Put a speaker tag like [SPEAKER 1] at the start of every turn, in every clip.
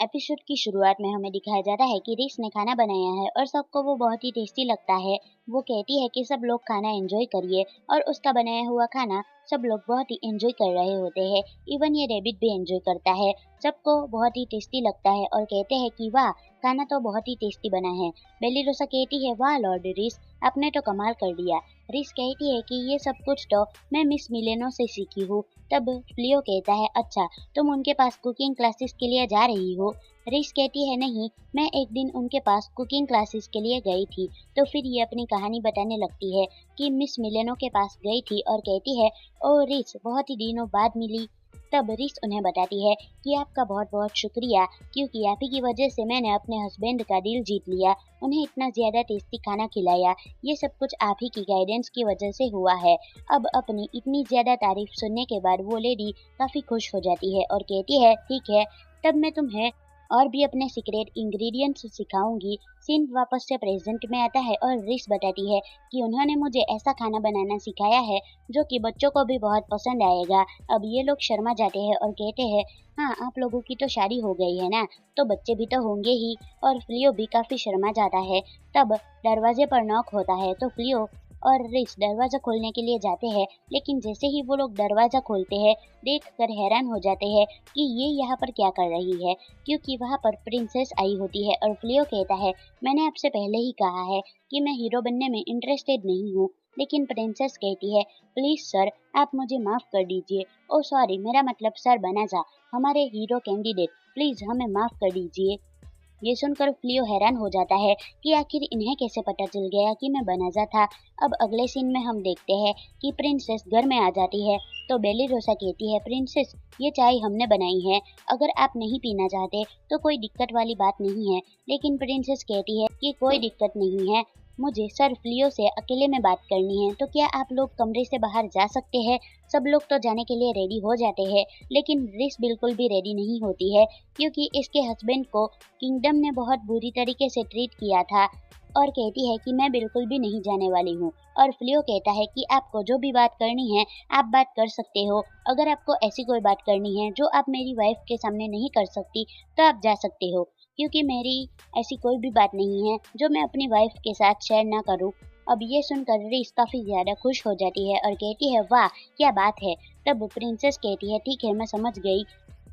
[SPEAKER 1] Episode की शुरुआत में हमें दिखाया जाता है कि रिस ने खाना बनाया है और सबको वो बहुत ही टेस्टी लगता है। वो कहती है कि सब लोग खाना एंजॉय करिए और उसका बनाया हुआ खाना सब लोग बहुत ही एंजॉय कर रहे होते हैं। इवन ये रैबिट भी एंजॉय करता है। सबको बहुत ही टेस्टी लगता है और कहते हैं कि वाह, खाना तो बहुत ही टेस्टी बना है। बेली रोसा कहती है, वाह लॉर्ड रिस, आपने तो कमाल कर दिया। रिस कहती है कि ये सब कुछ तो मैं मिस मिलेनो से सीखी हूँ। तब फ्लियो कहता है, अच्छा, तुम उनके पास कुकिंग क्लासेस के लिए जा रही हो? रिस कहती है, नहीं, मैं एक दिन उनके पास कुकिंग क्लासेस के लिए गई थी। तो फिर ये अपनी कहानी बताने लगती है कि मिस मिलेनो के पास गई थी और कहती है, ओ रिस, बहुत ही दिनों बाद मिली। तब रिस उन्हें बताती है कि आपका बहुत बहुत शुक्रिया, क्योंकि आप ही की वजह से मैंने अपने हस्बैंड का दिल जीत लिया, उन्हें इतना ज्यादा टेस्टी खाना खिलाया। ये सब कुछ आप ही की गाइडेंस की वजह से हुआ है। अब अपनी इतनी ज्यादा तारीफ सुनने के बाद वो लेडी काफी खुश हो जाती है और कहती है, ठीक है, तब मैं तुम्हें और भी अपने सीक्रेट इंग्रेडिएंट्स सिखाऊंगी। सीन वापस से प्रेजेंट में आता है और रिस बताती है कि उन्होंने मुझे ऐसा खाना बनाना सिखाया है जो कि बच्चों को भी बहुत पसंद आएगा। अब ये लोग शर्मा जाते हैं और कहते हैं, हाँ, आप लोगों की तो शादी हो गई है ना, तो बच्चे भी तो होंगे ही। और फ्लियो भी काफी शर्मा जाता है। तब दरवाजे पर नॉक होता है तो फ्लियो और रिस दरवाजा खोलने के लिए जाते हैं, लेकिन जैसे ही वो लोग दरवाजा खोलते हैं, देखकर हैरान हो जाते हैं कि ये यहाँ पर क्या कर रही है, क्योंकि वहाँ पर प्रिंसेस आई होती है। और फ्लियो कहता है, मैंने आपसे पहले ही कहा है कि मैं हीरो बनने में इंटरेस्टेड नहीं हूँ। लेकिन प्रिंसेस कहती है, प्लीज सर, आप मुझे माफ कर दीजिए। ओ सॉरी, मेरा मतलब सर बनाजा, हमारे हीरो कैंडिडेट, प्लीज हमें माफ कर दीजिए। ये सुनकर फ्लियो हैरान हो जाता है कि आखिर इन्हें कैसे पता चल गया कि मैं बनाजा था। अब अगले सीन में हम देखते हैं कि प्रिंसेस घर में आ जाती है तो बेली रोसा कहती है, प्रिंसेस, ये चाय हमने बनाई है, अगर आप नहीं पीना चाहते तो कोई दिक्कत वाली बात नहीं है। लेकिन प्रिंसेस कहती है कि कोई दिक्कत नहीं है, मुझे सर फ्लियो से अकेले में बात करनी है, तो क्या आप लोग कमरे से बाहर जा सकते हैं? सब लोग तो जाने के लिए रेडी हो जाते हैं, लेकिन रिस बिल्कुल भी रेडी नहीं होती है, क्योंकि इसके हस्बैंड को किंगडम ने बहुत बुरी तरीके से ट्रीट किया था और कहती है कि मैं बिल्कुल भी नहीं जाने वाली हूँ। और फ्लियो कहता है कि आपको जो भी बात करनी है आप बात कर सकते हो। अगर आपको ऐसी कोई बात करनी है जो आप मेरी वाइफ के सामने नहीं कर सकती तो आप जा सकते हो, क्योंकि मेरी ऐसी कोई भी बात नहीं है जो मैं अपनी वाइफ के साथ शेयर ना करूँ। अब ये सुनकर रिस काफी ज्यादा खुश हो जाती है और कहती है, वाह, क्या बात है। तब प्रिंसेस कहती है, ठीक है, मैं समझ गई।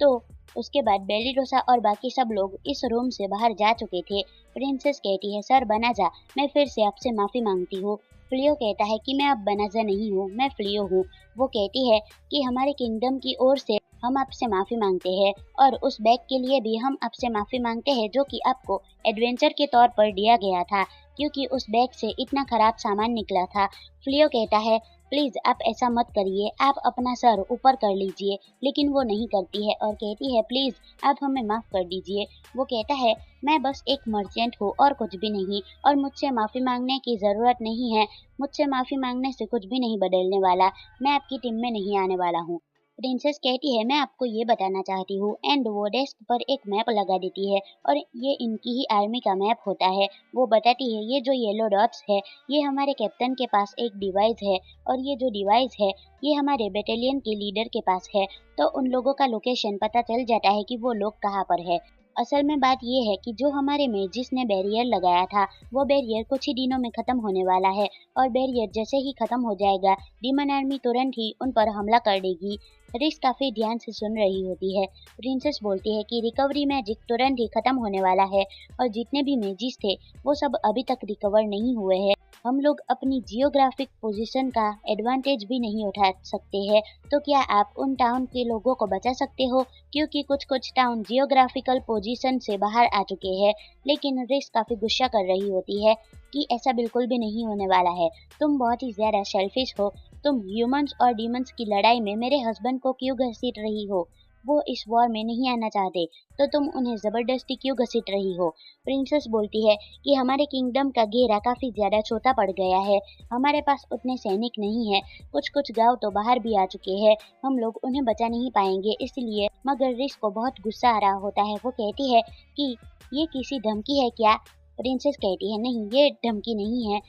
[SPEAKER 1] तो उसके बाद बेली रोसा और बाकी सब लोग इस रूम से बाहर जा चुके थे। प्रिंसेस कहती है, सर बनाजा, मैं फिर से आपसे माफी मांगती हूँ। फ्लियो कहता है कि मैं अब बनाजा नहीं हूँ, मैं फ्लियो हूँ। वो कहती है कि हमारे किंगडम की ओर से हम आपसे माफी मांगते हैं और उस बैग के लिए भी हम आपसे माफी मांगते हैं जो कि आपको एडवेंचर के तौर पर दिया गया था, क्योंकि उस बैग से इतना खराब सामान निकला था। फ्लियो कहता है, प्लीज आप ऐसा मत करिए, आप अपना सर ऊपर कर लीजिए। लेकिन वो नहीं करती है और कहती है, प्लीज आप हमें माफ कर दीजिए। वो कहता है, मैं बस एक मर्चेंट हूँ और कुछ भी नहीं, और मुझसे माफी मांगने की जरूरत नहीं है। मुझसे माफी मांगने से कुछ भी नहीं बदलने वाला, मैं आपकी टीम में नहीं आने वाला हूँ। प्रिंसेस कहती है, मैं आपको ये बताना चाहती हूँ, एंड वो डेस्क पर एक मैप लगा देती है और ये इनकी ही आर्मी का मैप होता है। वो बताती है, ये जो येलो डॉट्स है, ये हमारे कैप्टन के पास एक डिवाइस है, और ये जो डिवाइस है ये हमारे बटालियन के लीडर के पास है। तो उन लोगों का लोकेशन पता चल जाता है कि वो लोग कहाँ पर है। असल में बात ये है कि जो हमारे मेजिस ने बैरियर लगाया था, वो बैरियर कुछ ही दिनों में खत्म होने वाला है, और बैरियर जैसे ही खत्म हो जाएगा, डीमन आर्मी तुरंत ही उन पर हमला कर देगी। रिस काफी ध्यान से सुन रही होती है। प्रिंसेस बोलती है कि रिकवरी मैजिक तुरंत ही खत्म होने वाला है, और जितने भी मेजिस थे वो सब अभी तक रिकवर नहीं हुए हैं। हम लोग अपनी जियोग्राफिक पोजीशन का एडवांटेज भी नहीं उठा सकते हैं। तो क्या आप उन टाउन के लोगों को बचा सकते हो, क्योंकि कुछ कुछ टाउन जियोग्राफिकल पोजीशन से बाहर आ चुके हैं। लेकिन रिस काफी गुस्सा कर रही होती है कि ऐसा बिल्कुल भी नहीं होने वाला है, तुम बहुत ही ज्यादा सेल्फिश हो, तुम ह्यूमंस और डीमंस की लड़ाई में मेरे हस्बैंड को क्यों घसीट रही हो? वो इस वॉर में नहीं आना चाहते, तो तुम उन्हें जबरदस्ती क्यों घसीट रही हो? प्रिंसेस बोलती है कि हमारे किंगडम का घेरा काफी ज्यादा छोटा पड़ गया है, हमारे पास उतने सैनिक नहीं है, कुछ कुछ गांव तो बाहर भी आ चुके हैं, हम लोग उन्हें बचा नहीं पाएंगे, इसलिए। मगर रिस को बहुत गुस्सा आ रहा होता है। वो कहती है कि ये किसी धमकी है क्या? प्रिंसेस कहती है, नहीं, ये धमकी नहीं है,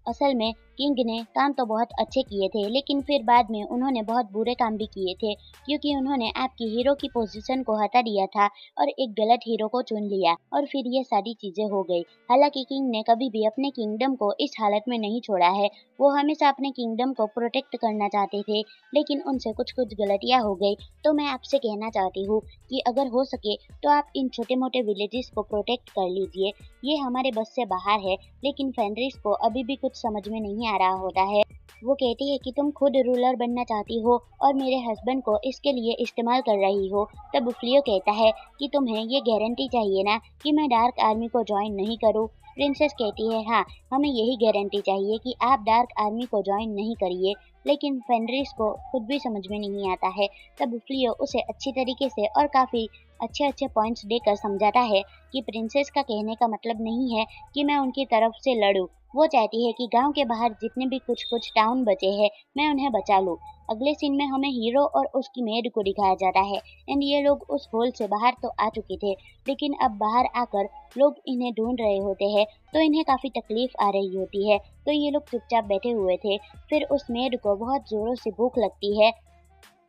[SPEAKER 1] असल में किंग ने काम तो बहुत अच्छे किए थे, लेकिन फिर बाद में उन्होंने बहुत बुरे काम भी किए थे, क्योंकि उन्होंने आपकी हीरो की पोजीशन को हटा दिया था और एक गलत हीरो को चुन लिया और फिर ये सारी चीजें हो गई। हालांकि किंग ने कभी भी अपने किंगडम को इस हालत में नहीं छोड़ा है। वो हमेशा अपने किंगडम को प्रोटेक्ट करना चाहते थे, लेकिन उनसे कुछ कुछ गलतियां हो गई। तो मैं आपसे कहना चाहती हूँ कि अगर हो सके तो आप इन छोटे मोटे विलेजेस को प्रोटेक्ट कर लीजिए। ये हमारे बस से बाहर है, लेकिन फेनरिस को अभी भी कुछ समझ में नहीं आ रहा होता है। वो कहती है कि तुम खुद रूलर बनना चाहती हो और मेरे हस्बैंड को इसके लिए इस्तेमाल कर रही हो। तब फ्लियो कहता है कि तुम्हें ये गारंटी चाहिए ना कि मैं डार्क आर्मी को ज्वाइन नहीं करूँ। प्रिंसेस कहती है हाँ, हमें यही गारंटी चाहिए कि आप डार्क आर्मी को ज्वाइन नहीं करिए। लेकिन फेनरिस को खुद भी समझ में नहीं आता है। तब फ्लियो उसे अच्छी तरीके से और काफी अच्छे अच्छे पॉइंट्स देकर समझाता है कि प्रिंसेस का कहने का मतलब नहीं है कि मैं उनकी तरफ से लड़ूं। वो चाहती है कि गांव के बाहर जितने भी कुछ कुछ टाउन बचे हैं, मैं उन्हें बचा लूं। अगले सीन में हमें हीरो और उसकी मेड को दिखाया जाता है एंड ये लोग उस होल से बाहर तो आ चुके थे, लेकिन अब बाहर आकर लोग इन्हें ढूंढ रहे होते हैं, तो इन्हें काफी तकलीफ आ रही होती है। तो ये लोग चुपचाप बैठे हुए थे। फिर उस मेड को बहुत जोरों से भूख लगती है,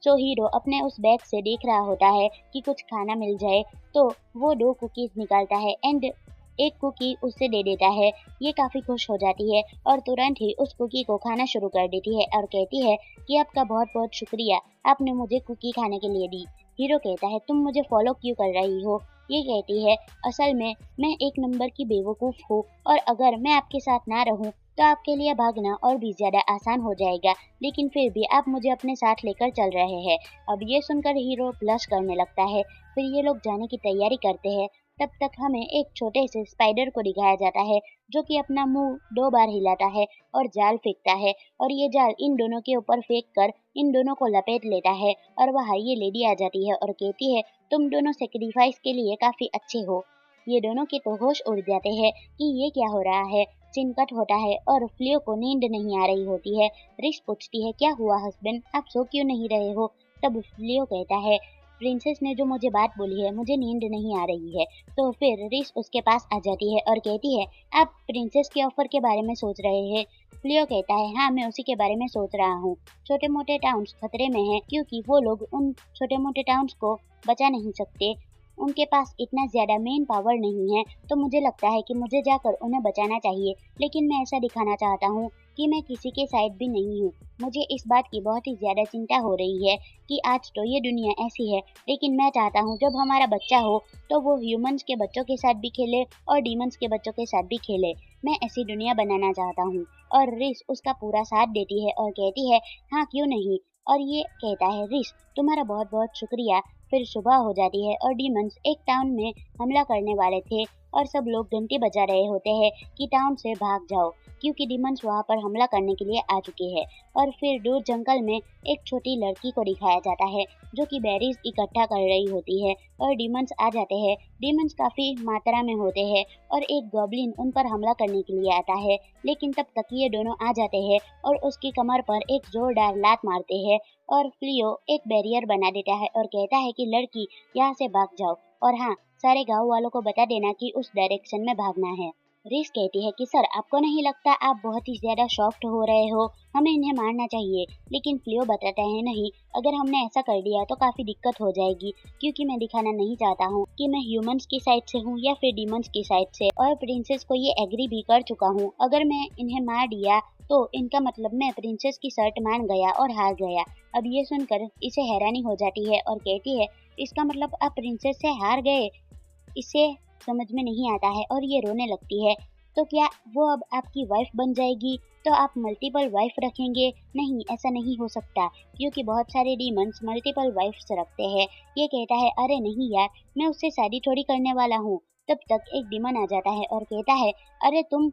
[SPEAKER 1] तो हीरो अपने उस बैग से देख रहा होता है कि कुछ खाना मिल जाए। तो वो 2 कुकीज निकालता है एंड एक कुकी उसे दे देता है। ये काफी खुश हो जाती है और तुरंत ही उस कुकी को खाना शुरू कर देती है और कहती है कि आपका बहुत बहुत शुक्रिया, आपने मुझे कुकी खाने के लिए दी। हीरो कहता है तुम मुझे फॉलो क्यों कर रही हो। ये कहती है असल में मैं एक नंबर की बेवकूफ हूँ और अगर मैं आपके साथ ना रहूँ तो आपके लिए भागना और भी ज्यादा आसान हो जाएगा, लेकिन फिर भी आप मुझे अपने साथ लेकर चल रहे हैं। अब ये सुनकर हीरो ब्लश करने लगता है। फिर ये लोग जाने की तैयारी करते हैं। तब तक हमें एक छोटे से स्पाइडर को दिखाया जाता है, जो कि अपना मुंह 2 बार हिलाता है और जाल फेंकता है और ये जाल इन दोनों के ऊपर फेंक कर इन दोनों को लपेट लेता है। और वहाँ ये लेडी आ जाती है और कहती है तुम दोनों सेक्रीफाइस के लिए काफी अच्छे हो। ये दोनों के तो होश उड़ जाते हैं कि ये क्या हो रहा है। सीन कट होता है और फ्लियो को नींद नहीं आ रही होती है। रिस पूछती है क्या हुआ हस्बैंड, आप सो क्यों नहीं रहे हो। तब फ्लियो कहता है प्रिंसेस ने जो मुझे बात बोली है, मुझे नींद नहीं आ रही है। तो फिर रिस उसके पास आ जाती है और कहती है आप प्रिंसेस के ऑफर के बारे में सोच रहे हैं। फ्लियो कहता है हाँ, मैं उसी के बारे में सोच रहा हूँ। छोटे मोटे टाउन्स खतरे में हैं, क्योंकि वो लोग उन छोटे मोटे टाउन्स को बचा नहीं सकते। उनके पास इतना ज्यादा मेन पावर नहीं है, तो मुझे लगता है कि मुझे जाकर उन्हें बचाना चाहिए। लेकिन मैं ऐसा दिखाना चाहता हूँ कि मैं किसी के साइड भी नहीं हूँ। मुझे इस बात की बहुत ही ज्यादा चिंता हो रही है कि आज तो ये दुनिया ऐसी है, लेकिन मैं चाहता हूँ जब हमारा बच्चा हो तो वो ह्यूमंस के बच्चों के साथ भी खेले और डीमंस के बच्चों के साथ भी खेले। मैं ऐसी दुनिया बनाना चाहता हूँ। और रिस उसका पूरा साथ देती है और कहती है हाँ क्यों नहीं। और ये कहता है रिस तुम्हारा बहुत बहुत शुक्रिया। फिर सुबह हो जाती है और डीमंस एक टाउन में हमला करने वाले थे और सब लोग घंटी बजा रहे होते हैं कि टाउन से भाग जाओ, क्योंकि डीमंस वहाँ पर हमला करने के लिए आ चुके हैं। और फिर दूर जंगल में एक छोटी लड़की को दिखाया जाता है, जो कि बेरीज इकट्ठा कर रही होती है और डीमंस आ जाते हैं। डीमंस काफी मात्रा में होते हैं और एक गॉब्लिन उन पर हमला करने के लिए आता है, लेकिन तब तक ये दोनों आ जाते हैं और उसकी कमर पर एक जोरदार लात मारते हैं। और फ्लियो एक बैरियर बना देता है और कहता है कि लड़की यहाँ से भाग जाओ और हाँ, सारे गांव वालों को बता देना कि उस डायरेक्शन में भागना है। रिस कहती है कि सर आपको नहीं लगता आप बहुत ही ज्यादा सॉफ्ट हो रहे हो, हमें इन्हें मारना चाहिए। लेकिन फ्लियो बताता है नहीं, अगर हमने ऐसा कर दिया तो काफी दिक्कत हो जाएगी, क्योंकि मैं दिखाना नहीं चाहता हूँ कि मैं ह्यूमंस की साइड से हूँ या फिर डीमंस की साइड से। और प्रिंसेस को ये एग्री भी कर चुका हूँ, अगर मैं इन्हें मार दिया तो इनका मतलब मैं प्रिंसेस की शर्ट मान गया और हार गया। अब ये सुनकर इसे हैरानी हो जाती है और कहती है इसका मतलब आप प्रिंसेस से हार गए। इसे समझ में नहीं आता है और ये रोने लगती है। तो क्या वो अब आपकी वाइफ बन जाएगी, तो आप मल्टीपल वाइफ रखेंगे। नहीं, ऐसा नहीं हो सकता, क्योंकि बहुत सारे डीमंस मल्टीपल वाइफ्स रखते हैं। ये कहता है अरे नहीं यार, मैं उससे शादी थोड़ी करने वाला हूँ। तब तक एक डीमन आ जाता है और कहता है अरे तुम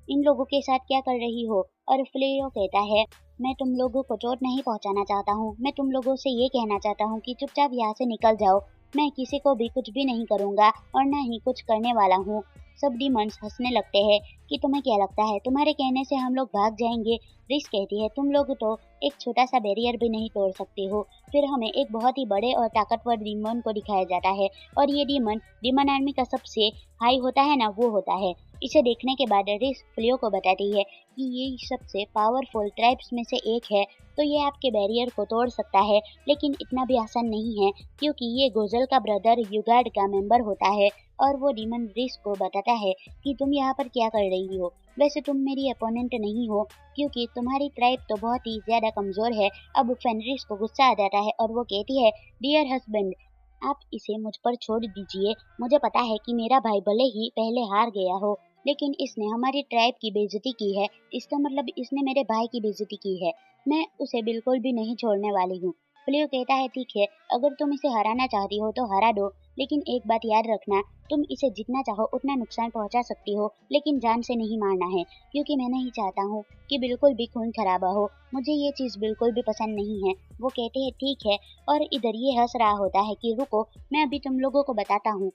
[SPEAKER 1] इन लोगों के साथ क्या कर रही हो। और फ्लेयो कहता है मैं तुम लोगों को चोट नहीं पहुंचाना चाहता हूँ, मैं तुम लोगों से ये कहना चाहता हूँ कि चुपचाप यहाँ से निकल जाओ। मैं किसी को भी कुछ भी नहीं करूँगा और ना ही कुछ करने वाला हूँ। सब डीमंस हंसने लगते हैं कि तुम्हें क्या लगता है तुम्हारे कहने से हम लोग भाग जाएंगे। रिस कहती है तुम लोग तो एक छोटा सा बैरियर भी नहीं तोड़ सकते हो। फिर हमें एक बहुत ही बड़े और ताकतवर डीमन को दिखाया जाता है और ये डीमन आर्मी का सबसे हाई होता है ना, वो होता है। इसे देखने के बाद रिस फ्लियो को बताती है कि ये सबसे पावरफुल ट्राइब्स में से एक है, तो ये आपके बैरियर को तोड़ सकता है, लेकिन इतना भी आसान नहीं है क्योंकि ये गोजल का ब्रदर युगार्ड का मेंबर होता है। और वो डीमन रिस को बताता है कि तुम यहाँ पर क्या कर रही हो, वैसे तुम मेरी अपोनेंट नहीं हो क्योंकि तुम्हारी ट्राइब तो बहुत ही ज्यादा कमजोर है। अब फेनरिस को गुस्सा आ जाता है और वो कहती है, डियर हस्बैंड, आप इसे मुझ पर छोड़ दीजिए। मुझे पता है कि मेरा भाई भले ही पहले हार गया हो, लेकिन इसने हमारी ट्राइब की बेइज्जती की है। इसका मतलब इसने मेरे भाई की बेइज्जती की है। मैं उसे बिल्कुल भी नहीं छोड़ने वाली हूँ। फ्लियो कहता है, ठीक है, अगर तुम इसे हराना चाहती हो तो हरा दो, लेकिन एक बात याद रखना, तुम इसे जितना चाहो उतना नुकसान पहुंचा सकती हो, लेकिन जान से नहीं मारना है, क्योंकि मैं नहीं चाहता हूँ कि बिल्कुल भी खून खराबा हो। मुझे ये चीज बिल्कुल भी पसंद नहीं है। वो कहते हैं, ठीक है, और इधर ये हंस रहा होता है कि रुको, मैं अभी तुम लोगों को बताता हूँ।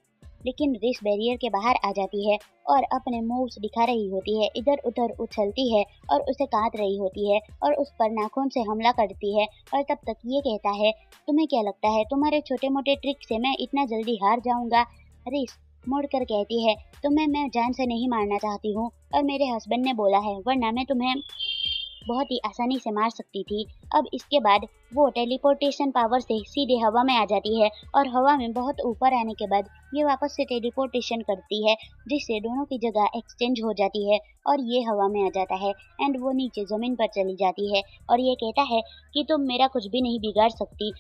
[SPEAKER 1] लेकिन रिस बैरियर के बाहर आ जाती है और अपने मूव्स दिखा रही होती है, इधर उधर उछलती है और उसे काट रही होती है और उस पर नाखून से हमला करती है। और तब तक ये कहता है, तुम्हें क्या लगता है तुम्हारे छोटे मोटे ट्रिक से मैं इतना जल्दी हार जाऊंगा? रिस मुड़कर कहती है, तुम्हें मैं जान से नहीं मारना चाहती हूँ, और मेरे हस्बैंड ने बोला है, वरना मैं तुम्हें बहुत ही आसानी से मार सकती थी। अब इसके बाद वो टेलीपोर्टेशन पावर से सीधे हवा में आ जाती है और हवा में बहुत ऊपर आने के बाद ये वापस से टेलीपोर्टेशन करती है, जिससे दोनों की जगह एक्सचेंज हो जाती है और ये हवा में आ जाता है एंड वो नीचे जमीन पर चली जाती है और ये कहता है कि तुम मेरा कुछ भी नहीं बिगाड़ सकती,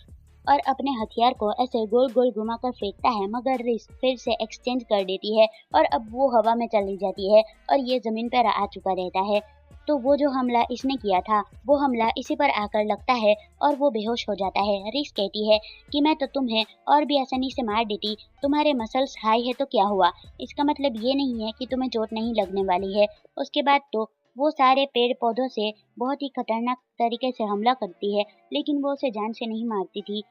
[SPEAKER 1] और अपने हथियार को ऐसे गोल गोल घुमाकर फेंकता है, मगर रिस फिर से एक्सचेंज कर देती है और अब वो हवा में चली जाती है और ये जमीन पर आ चुका रहता है। तो वो जो हमला इसने किया था, वो हमला इसी पर आकर लगता है और वो बेहोश हो जाता है। रिस कहती है कि मैं तो तुम्हें और भी आसानी से मार देती, तुम्हारे मसल्स हाई है तो क्या हुआ, इसका मतलब ये नहीं है कि तुम्हें चोट नहीं लगने वाली है। उसके बाद तो वो सारे पेड़ पौधों से बहुत ही खतरनाक तरीके से हमला करती है, लेकिन वो उसे जान से नहीं मारती थी।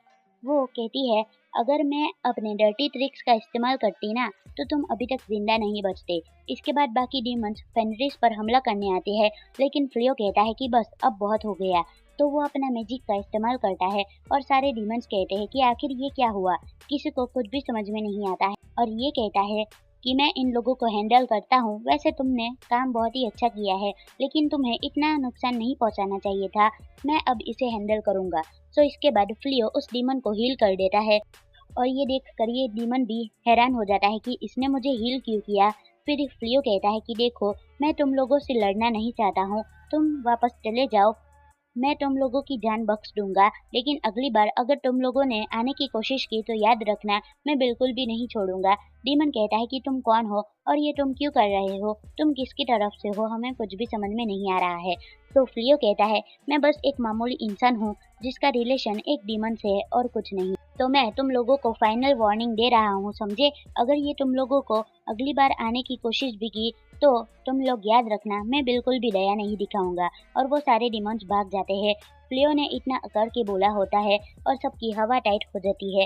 [SPEAKER 1] वो कहती है, अगर मैं अपने डर्टी ट्रिक्स का इस्तेमाल करती ना, तो तुम अभी तक जिंदा नहीं बचते। इसके बाद बाकी डीमंस फेनरिस पर हमला करने आते हैं, लेकिन फ्लियो कहता है कि बस अब बहुत हो गया। तो वो अपना मैजिक का इस्तेमाल करता है और सारे डीमंस कहते हैं कि आखिर ये क्या हुआ, किसी को कुछ भी समझ में नहीं आता है। और ये कहता है कि मैं इन लोगों को हैंडल करता हूँ, वैसे तुमने काम बहुत ही अच्छा किया है, लेकिन तुम्हें इतना नुकसान नहीं पहुंचाना चाहिए था, मैं अब इसे हैंडल करूंगा। सो इसके बाद फ्लियो उस डीमन को हील कर देता है और ये देख कर ये डीमन भी हैरान हो जाता है कि इसने मुझे हील क्यों किया। फिर फ्लियो कहता है कि देखो, मैं तुम लोगों से लड़ना नहीं चाहता हूँ, तुम वापस चले जाओ, मैं तुम लोगों की जान बख्श दूंगा, लेकिन अगली बार अगर तुम लोगों ने आने की कोशिश की तो याद रखना, मैं बिल्कुल भी नहीं छोड़ूंगा। डीमन कहता है कि तुम कौन हो और ये तुम क्यों कर रहे हो, तुम किसकी तरफ से हो, हमें कुछ भी समझ में नहीं आ रहा है। तो फ्लियो कहता है, मैं बस एक मामूली इंसान हूँ जिसका रिलेशन एक डीमन से है और कुछ नहीं। तो मैं तुम लोगों को फाइनल वार्निंग दे रहा हूँ, समझे? अगर ये तुम लोगों को अगली बार आने की कोशिश भी की तो तुम लोग याद रखना, मैं बिल्कुल भी दया नहीं दिखाऊंगा। और वो सारे डिमंस भाग जाते हैं। फ्लियो ने इतना अकड़ के बोला होता है और सबकी हवा टाइट हो जाती है।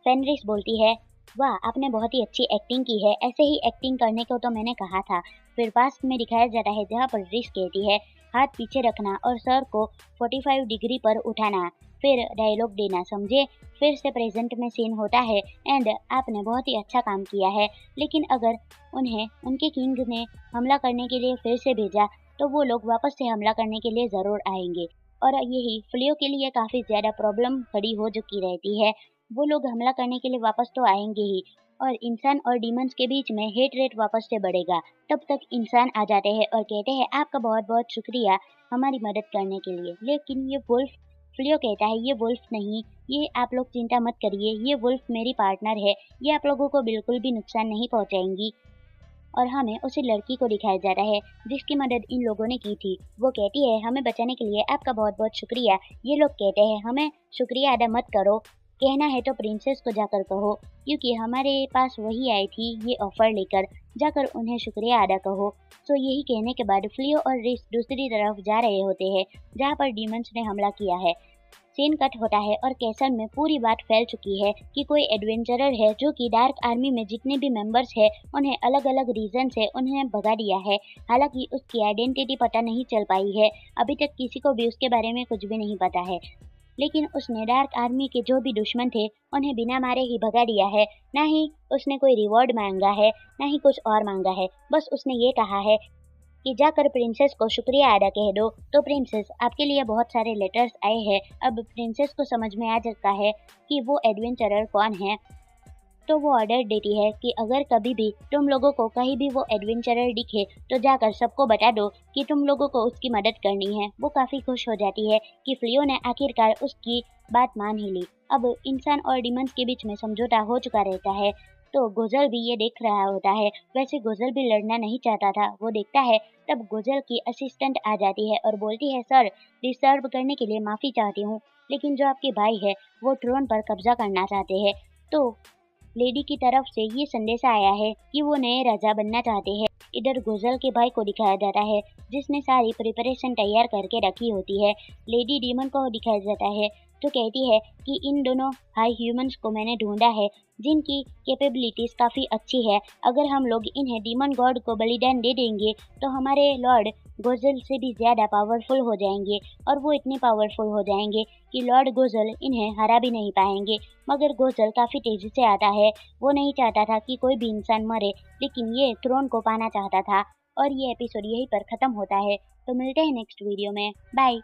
[SPEAKER 1] फेनरिस बोलती है, वाह, आपने बहुत ही अच्छी एक्टिंग की है, ऐसे ही एक्टिंग करने को तो मैंने कहा था। फिर पास्ट में दिखाया जाता है जहाँ पर रिस कहती है, हाथ पीछे रखना और सर को 45 डिग्री पर उठाना, फिर डायलॉग देना, समझे? फिर से प्रेजेंट में सीन होता है एंड आपने बहुत ही अच्छा काम किया है, लेकिन अगर उन्हें उनके किंग ने हमला करने के लिए फिर से भेजा तो वो लोग वापस से हमला करने के लिए ज़रूर आएंगे। और यही फ्लियो के लिए काफ़ी ज़्यादा प्रॉब्लम खड़ी हो चुकी रहती है। वो लोग हमला करने के लिए वापस तो आएंगे ही, और इंसान और डीमंस के बीच में हेट रेट वापस से बढ़ेगा। तब तक इंसान आ जाते हैं और कहते हैं, आपका बहुत बहुत शुक्रिया हमारी मदद करने के लिए। लेकिन ये वुल्फ, फ्लियो कहता है, ये वुल्फ नहीं, ये आप लोग चिंता मत करिए, ये वुल्फ मेरी पार्टनर है, ये आप लोगों को बिल्कुल भी नुकसान नहीं पहुंचाएंगी। और हमें उसी लड़की को दिखाया जाता है जिसकी मदद इन लोगों ने की थी। वो कहती है, हमें बचाने के लिए आपका बहुत बहुत शुक्रिया। ये लोग कहते हैं, हमें शुक्रिया अदा मत करो, कहना है तो प्रिंसेस को जाकर कहो, क्योंकि हमारे पास वही आई थी ये ऑफर लेकर, जाकर उन्हें शुक्रिया अदा कहो। तो यही कहने के बाद फ्लियो और रिस दूसरी तरफ जा रहे होते हैं जहाँ पर डीमंस ने हमला किया है। सीन कट होता है और कैसल में पूरी बात फैल चुकी है कि कोई एडवेंचरर है जो कि डार्क आर्मी में जितने भी मेंबर्स हैं उन्हें अलग अलग रीजन से उन्हें भगा दिया है। हालांकि उसकी आइडेंटिटी पता नहीं चल पाई है, अभी तक किसी को भी उसके बारे में कुछ भी नहीं पता है। लेकिन उसने डार्क आर्मी के जो भी दुश्मन थे उन्हें बिना मारे ही भगा दिया है। ना ही उसने कोई रिवॉर्ड मांगा है, ना ही कुछ और मांगा है। बस उसने ये कहा है कि जाकर प्रिंसेस को शुक्रिया अदा कह दो। तो प्रिंसेस, आपके लिए बहुत सारे लेटर्स आए हैं। अब प्रिंसेस को समझ में आ जाता है कि वो एडवेंचरर कौन है। तो वो ऑर्डर देती है कि अगर कभी भी तुम लोगों को कहीं भी वो एडवेंचरर दिखे तो जाकर सबको बता दो कि तुम लोगों को उसकी मदद करनी है। वो काफी खुश हो जाती है कि फ्लियो ने आखिरकार उसकी बात मान ही ली। अब इंसान और डिमंस के बीच में समझौता हो चुका रहता है। तो गोजल भी ये देख रहा होता है। वैसे गोजल भी लड़ना नहीं चाहता था। वो देखता है तब गोजल की असिस्टेंट आ जाती है और बोलती है, सर, डिस्टर्ब करने के लिए माफी चाहती हूँ, लेकिन जो आपके भाई है वो ट्रोन पर कब्जा करना चाहते हैं। तो लेडी की तरफ से ये संदेशा आया है कि वो नए राजा बनना चाहते हैं। इधर गुजल के भाई को दिखाया जाता है जिसने सारी प्रिपरेशन तैयार करके रखी होती है। लेडी डीमन को दिखाया जाता है जो कहती है कि इन दोनों हाई ह्यूमंस को मैंने ढूंढा है जिनकी कैपेबिलिटीज काफ़ी अच्छी है। अगर हम लोग इन्हें डीमन गॉड को बलिदान दे देंगे तो हमारे लॉर्ड गोजल से भी ज़्यादा पावरफुल हो जाएंगे और वो इतने पावरफुल हो जाएंगे कि लॉर्ड गोजल इन्हें हरा भी नहीं पाएंगे। मगर गोजल काफ़ी तेज़ी से आता है। वो नहीं चाहता था कि कोई भी इंसान मरे, लेकिन ये थ्रोन को पाना चाहता था। और ये एपिसोड यहीं पर ख़त्म होता है। तो मिलते हैं नेक्स्ट वीडियो में। बाय।